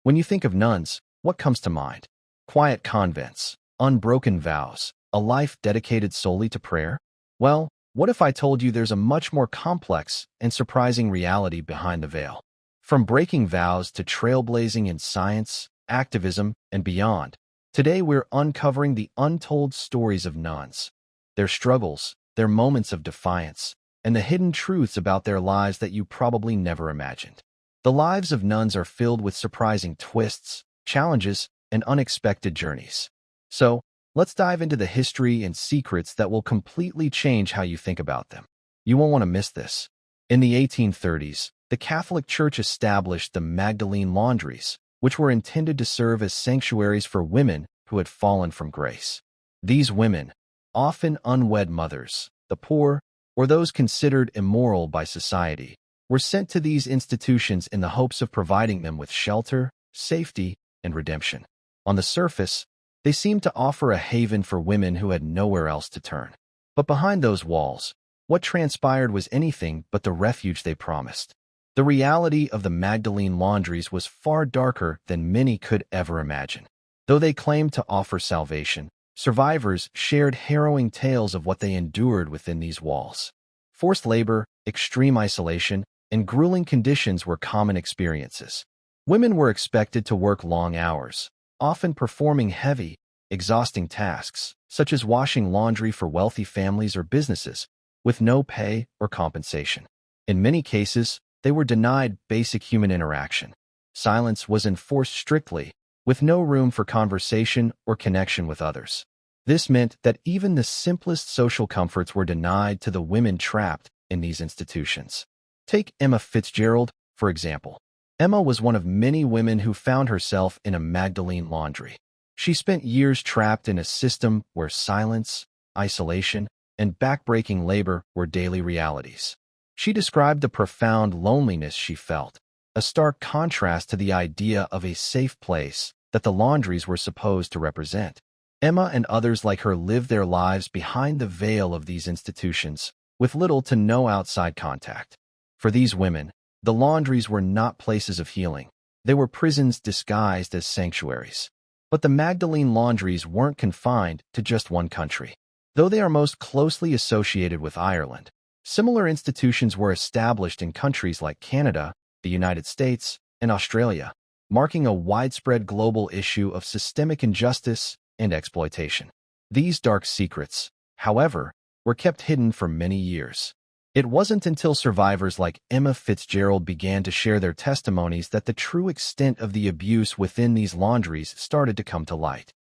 When you think of nuns, what comes to mind? Quiet convents, unbroken vows, a life dedicated solely to prayer? Well, what if I told you there's a much more complex and surprising reality behind the veil? From breaking vows to trailblazing in science, activism, and beyond, today we're uncovering the untold stories of nuns, their struggles, their moments of defiance, and the hidden truths about their lives that you probably never imagined. The lives of nuns are filled with surprising twists, challenges, and unexpected journeys. So, let's dive into the history and secrets that will completely change how you think about them. You won't want to miss this. In the 1830s, the Catholic Church established the Magdalene laundries, which were intended to serve as sanctuaries for women who had fallen from grace. These women, often unwed mothers, the poor, or those considered immoral by society, were sent to these institutions in the hopes of providing them with shelter, safety, and redemption. On the surface, they seemed to offer a haven for women who had nowhere else to turn. But behind those walls, what transpired was anything but the refuge they promised. The reality of the Magdalene laundries was far darker than many could ever imagine. Though they claimed to offer salvation, survivors shared harrowing tales of what they endured within these walls. Forced labor, extreme isolation, and grueling conditions were common experiences. Women were expected to work long hours, often performing heavy, exhausting tasks, such as washing laundry for wealthy families or businesses, with no pay or compensation. In many cases, they were denied basic human interaction. Silence was enforced strictly, with no room for conversation or connection with others. This meant that even the simplest social comforts were denied to the women trapped in these institutions. Take Emma Fitzgerald, for example. Emma was one of many women who found herself in a Magdalene laundry. She spent years trapped in a system where silence, isolation, and backbreaking labor were daily realities. She described the profound loneliness she felt, a stark contrast to the idea of a safe place that the laundries were supposed to represent. Emma and others like her lived their lives behind the veil of these institutions, with little to no outside contact. For these women, the laundries were not places of healing. They were prisons disguised as sanctuaries. But the Magdalene laundries weren't confined to just one country. Though they are most closely associated with Ireland, similar institutions were established in countries like Canada, the United States, and Australia, marking a widespread global issue of systemic injustice and exploitation. These dark secrets, however, were kept hidden for many years. It wasn't until survivors like Emma Fitzgerald began to share their testimonies that the true extent of the abuse within these laundries started to come to light.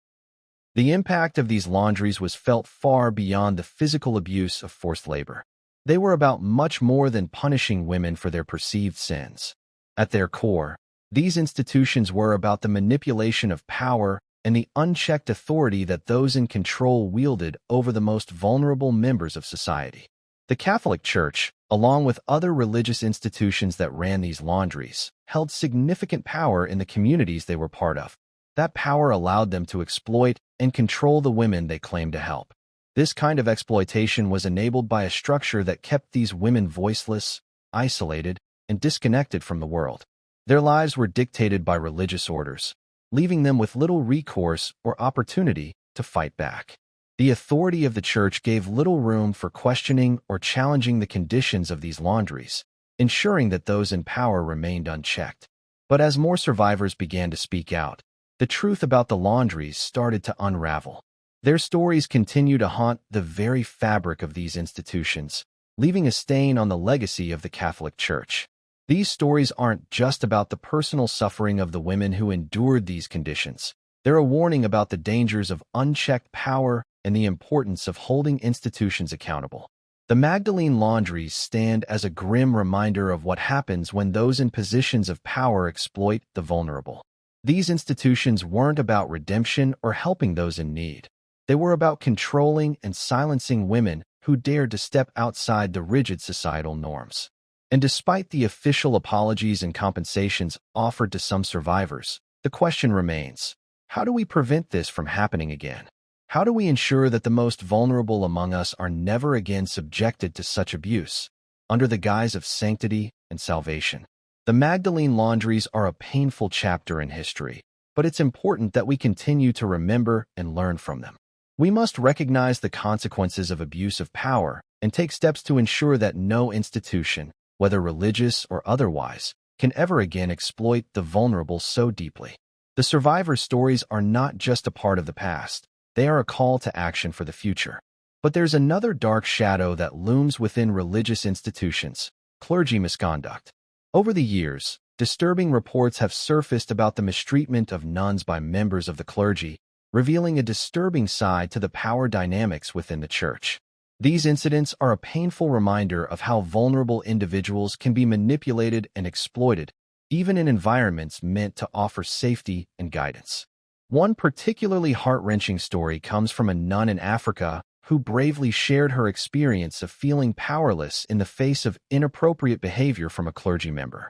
The impact of these laundries was felt far beyond the physical abuse of forced labor. They were about much more than punishing women for their perceived sins. At their core, these institutions were about the manipulation of power and the unchecked authority that those in control wielded over the most vulnerable members of society. The Catholic Church, along with other religious institutions that ran these laundries, held significant power in the communities they were part of. That power allowed them to exploit and control the women they claimed to help. This kind of exploitation was enabled by a structure that kept these women voiceless, isolated, and disconnected from the world. Their lives were dictated by religious orders, leaving them with little recourse or opportunity to fight back. The authority of the church gave little room for questioning or challenging the conditions of these laundries, ensuring that those in power remained unchecked. But as more survivors began to speak out, the truth about the laundries started to unravel. Their stories continue to haunt the very fabric of these institutions, leaving a stain on the legacy of the Catholic Church. These stories aren't just about the personal suffering of the women who endured these conditions. They're a warning about the dangers of unchecked power and the importance of holding institutions accountable. The Magdalene laundries stand as a grim reminder of what happens when those in positions of power exploit the vulnerable. These institutions weren't about redemption or helping those in need. They were about controlling and silencing women who dared to step outside the rigid societal norms. And despite the official apologies and compensations offered to some survivors, the question remains, how do we prevent this from happening again? How do we ensure that the most vulnerable among us are never again subjected to such abuse, under the guise of sanctity and salvation? The Magdalene laundries are a painful chapter in history, but it's important that we continue to remember and learn from them. We must recognize the consequences of abuse of power and take steps to ensure that no institution, whether religious or otherwise, can ever again exploit the vulnerable so deeply. The survivors' stories are not just a part of the past, they are a call to action for the future. But there's another dark shadow that looms within religious institutions: clergy misconduct. Over the years, disturbing reports have surfaced about the mistreatment of nuns by members of the clergy, revealing a disturbing side to the power dynamics within the church. These incidents are a painful reminder of how vulnerable individuals can be manipulated and exploited, even in environments meant to offer safety and guidance. One particularly heart-wrenching story comes from a nun in Africa who bravely shared her experience of feeling powerless in the face of inappropriate behavior from a clergy member.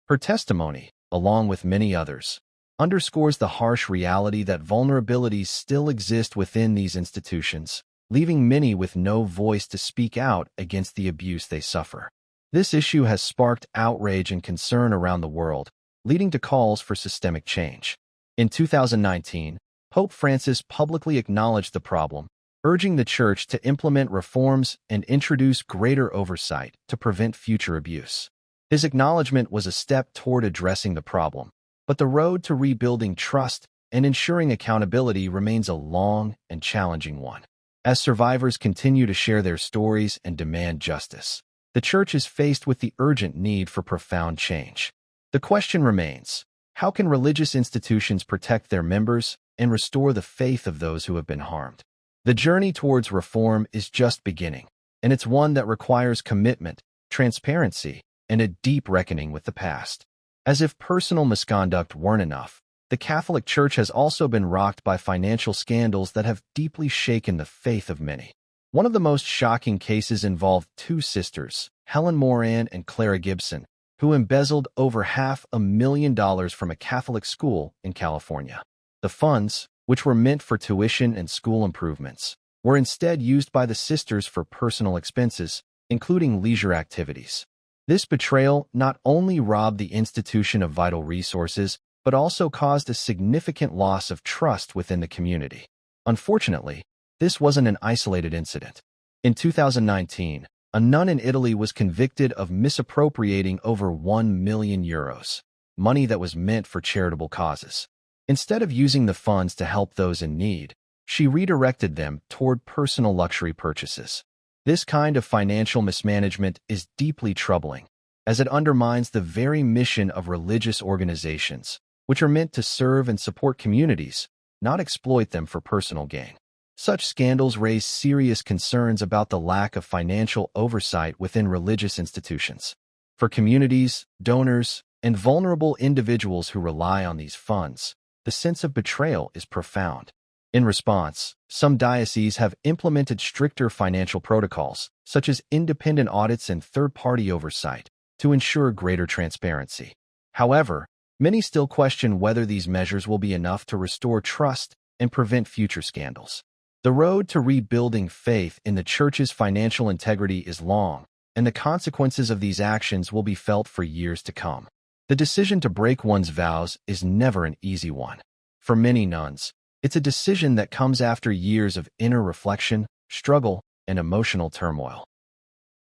Her testimony, along with many others, underscores the harsh reality that vulnerabilities still exist within these institutions, leaving many with no voice to speak out against the abuse they suffer. This issue has sparked outrage and concern around the world, leading to calls for systemic change. In 2019, Pope Francis publicly acknowledged the problem, urging the Church to implement reforms and introduce greater oversight to prevent future abuse. His acknowledgement was a step toward addressing the problem, but the road to rebuilding trust and ensuring accountability remains a long and challenging one. As survivors continue to share their stories and demand justice, the Church is faced with the urgent need for profound change. The question remains: how can religious institutions protect their members and restore the faith of those who have been harmed? The journey towards reform is just beginning, and it's one that requires commitment, transparency, and a deep reckoning with the past. As if personal misconduct weren't enough, the Catholic Church has also been rocked by financial scandals that have deeply shaken the faith of many. One of the most shocking cases involved two sisters, Helen Moran and Clara Gibson, who embezzled over $500,000 from a Catholic school in California. The funds, which were meant for tuition and school improvements, were instead used by the sisters for personal expenses, including leisure activities. This betrayal not only robbed the institution of vital resources, but also caused a significant loss of trust within the community. Unfortunately, this wasn't an isolated incident. In 2019, a nun in Italy was convicted of misappropriating over €1 million, money that was meant for charitable causes. Instead of using the funds to help those in need, she redirected them toward personal luxury purchases. This kind of financial mismanagement is deeply troubling, as it undermines the very mission of religious organizations, which are meant to serve and support communities, not exploit them for personal gain. Such scandals raise serious concerns about the lack of financial oversight within religious institutions. For communities, donors, and vulnerable individuals who rely on these funds, the sense of betrayal is profound. In response, some dioceses have implemented stricter financial protocols, such as independent audits and third-party oversight, to ensure greater transparency. However, many still question whether these measures will be enough to restore trust and prevent future scandals. The road to rebuilding faith in the Church's financial integrity is long, and the consequences of these actions will be felt for years to come. The decision to break one's vows is never an easy one. For many nuns, it's a decision that comes after years of inner reflection, struggle, and emotional turmoil.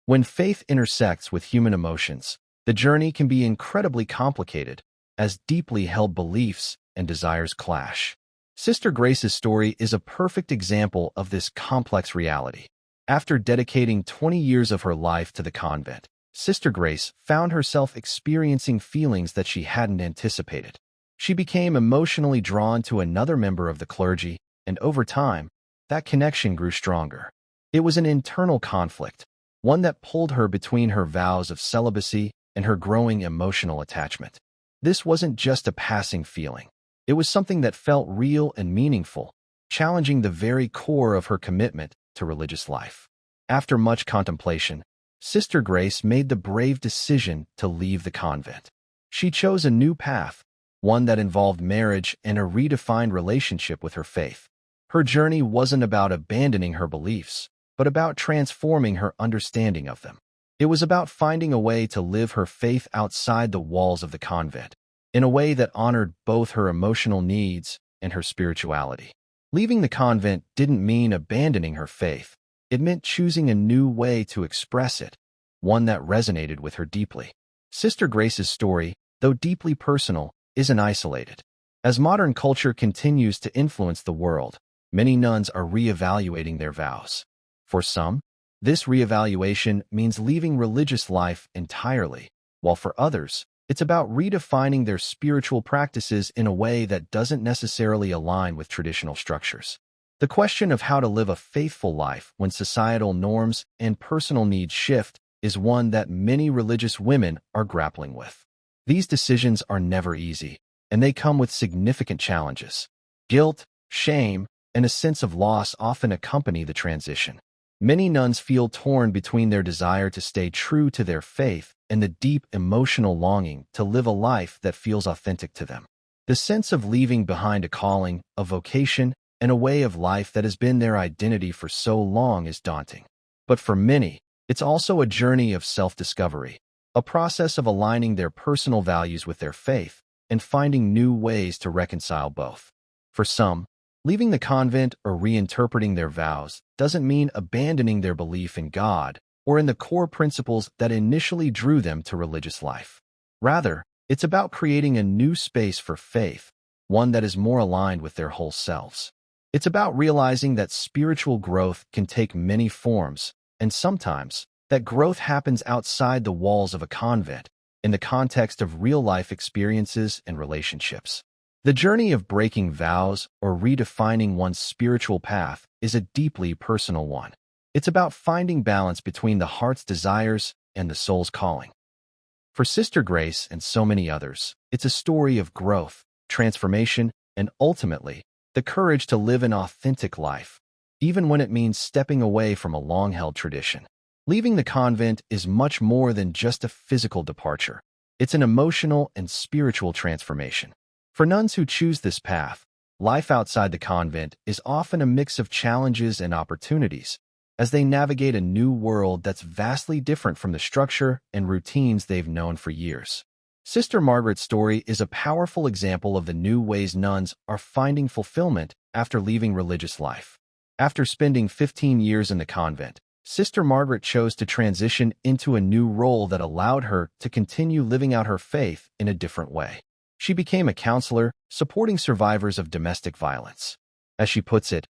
When faith intersects with human emotions, the journey can be incredibly complicated, as deeply held beliefs and desires clash. Sister Grace's story is a perfect example of this complex reality. After dedicating 20 years of her life to the convent, Sister Grace found herself experiencing feelings that she hadn't anticipated. She became emotionally drawn to another member of the clergy, and over time, that connection grew stronger. It was an internal conflict, one that pulled her between her vows of celibacy and her growing emotional attachment. This wasn't just a passing feeling. It was something that felt real and meaningful, challenging the very core of her commitment to religious life. After much contemplation, Sister Grace made the brave decision to leave the convent. She chose a new path, one that involved marriage and a redefined relationship with her faith. Her journey wasn't about abandoning her beliefs, but about transforming her understanding of them. It was about finding a way to live her faith outside the walls of the convent, in a way that honored both her emotional needs and her spirituality. Leaving the convent didn't mean abandoning her faith. It meant choosing a new way to express it, one that resonated with her deeply. Sister Grace's story, though deeply personal, isn't isolated. As modern culture continues to influence the world, many nuns are reevaluating their vows. For some, this reevaluation means leaving religious life entirely, while for others, it's about redefining their spiritual practices in a way that doesn't necessarily align with traditional structures. The question of how to live a faithful life when societal norms and personal needs shift is one that many religious women are grappling with. These decisions are never easy, and they come with significant challenges. Guilt, shame, and a sense of loss often accompany the transition. Many nuns feel torn between their desire to stay true to their faith and the deep emotional longing to live a life that feels authentic to them. The sense of leaving behind a calling, a vocation, and a way of life that has been their identity for so long is daunting. But for many, it's also a journey of self-discovery, a process of aligning their personal values with their faith and finding new ways to reconcile both. For some, leaving the convent or reinterpreting their vows doesn't mean abandoning their belief in God or in the core principles that initially drew them to religious life. Rather, it's about creating a new space for faith, one that is more aligned with their whole selves. It's about realizing that spiritual growth can take many forms, and sometimes that growth happens outside the walls of a convent, in the context of real-life experiences and relationships. The journey of breaking vows or redefining one's spiritual path is a deeply personal one. It's about finding balance between the heart's desires and the soul's calling. For Sister Grace and so many others, it's a story of growth, transformation, and ultimately, the courage to live an authentic life, even when it means stepping away from a long-held tradition. Leaving the convent is much more than just a physical departure. It's an emotional and spiritual transformation. For nuns who choose this path, life outside the convent is often a mix of challenges and opportunities, as they navigate a new world that's vastly different from the structure and routines they've known for years. Sister Margaret's story is a powerful example of the new ways nuns are finding fulfillment after leaving religious life. After spending 15 years in the convent, Sister Margaret chose to transition into a new role that allowed her to continue living out her faith in a different way. She became a counselor, supporting survivors of domestic violence. As she puts it,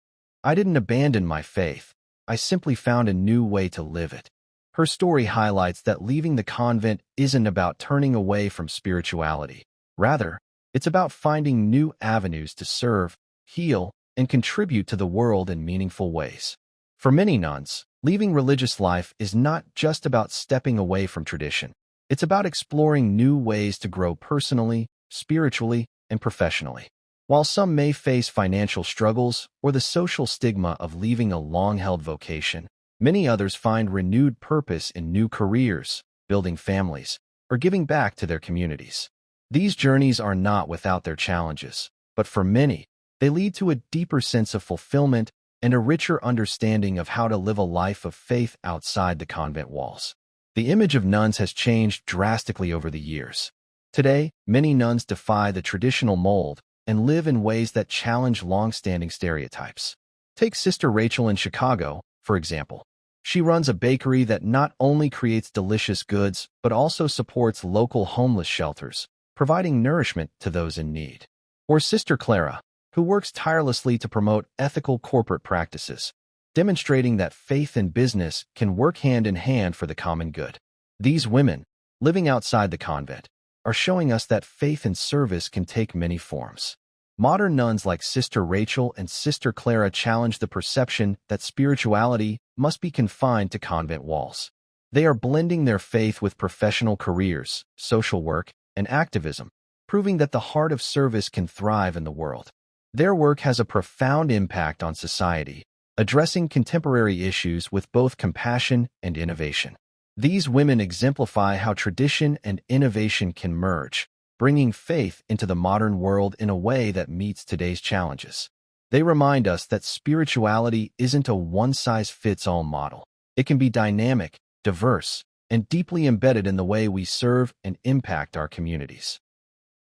"I didn't abandon my faith. I simply found a new way to live it." Her story highlights that leaving the convent isn't about turning away from spirituality. Rather, it's about finding new avenues to serve, heal, and contribute to the world in meaningful ways. For many nuns, leaving religious life is not just about stepping away from tradition. It's about exploring new ways to grow personally, spiritually, and professionally. While some may face financial struggles or the social stigma of leaving a long-held vocation, many others find renewed purpose in new careers, building families, or giving back to their communities. These journeys are not without their challenges, but for many, they lead to a deeper sense of fulfillment and a richer understanding of how to live a life of faith outside the convent walls. The image of nuns has changed drastically over the years. Today, many nuns defy the traditional mold and live in ways that challenge long-standing stereotypes. Take Sister Rachel in Chicago, for example. She runs a bakery that not only creates delicious goods, but also supports local homeless shelters, providing nourishment to those in need. Or Sister Clara, who works tirelessly to promote ethical corporate practices, demonstrating that faith and business can work hand in hand for the common good. These women, living outside the convent, are showing us that faith and service can take many forms. Modern nuns like Sister Rachel and Sister Clara challenge the perception that spirituality must be confined to convent walls. They are blending their faith with professional careers, social work, and activism, proving that the heart of service can thrive in the world. Their work has a profound impact on society, addressing contemporary issues with both compassion and innovation. These women exemplify how tradition and innovation can merge, bringing faith into the modern world in a way that meets today's challenges. They remind us that spirituality isn't a one-size-fits-all model. It can be dynamic, diverse, and deeply embedded in the way we serve and impact our communities.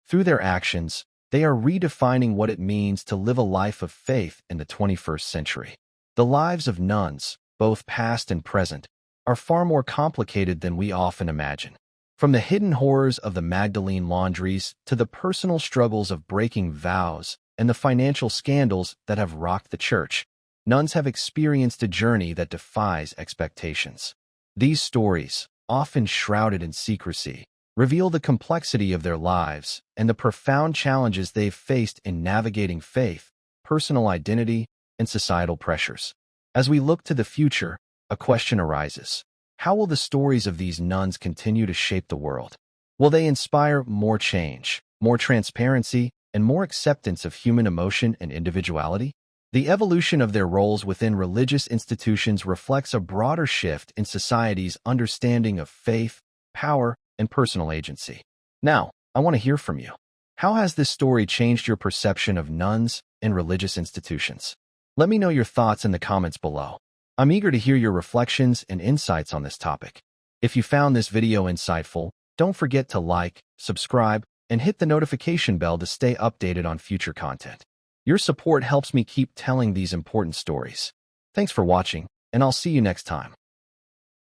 Through their actions, they are redefining what it means to live a life of faith in the 21st century. The lives of nuns, both past and present, are far more complicated than we often imagine. From the hidden horrors of the Magdalene laundries to the personal struggles of breaking vows and the financial scandals that have rocked the church, nuns have experienced a journey that defies expectations. These stories, often shrouded in secrecy, reveal the complexity of their lives and the profound challenges they've faced in navigating faith, personal identity, and societal pressures. As we look to the future, a question arises. How will the stories of these nuns continue to shape the world? Will they inspire more change, more transparency, and more acceptance of human emotion and individuality? The evolution of their roles within religious institutions reflects a broader shift in society's understanding of faith, power, and personal agency. Now, I want to hear from you. How has this story changed your perception of nuns and religious institutions? Let me know your thoughts in the comments below. I'm eager to hear your reflections and insights on this topic. If you found this video insightful, don't forget to like, subscribe, and hit the notification bell to stay updated on future content. Your support helps me keep telling these important stories. Thanks for watching, and I'll see you next time.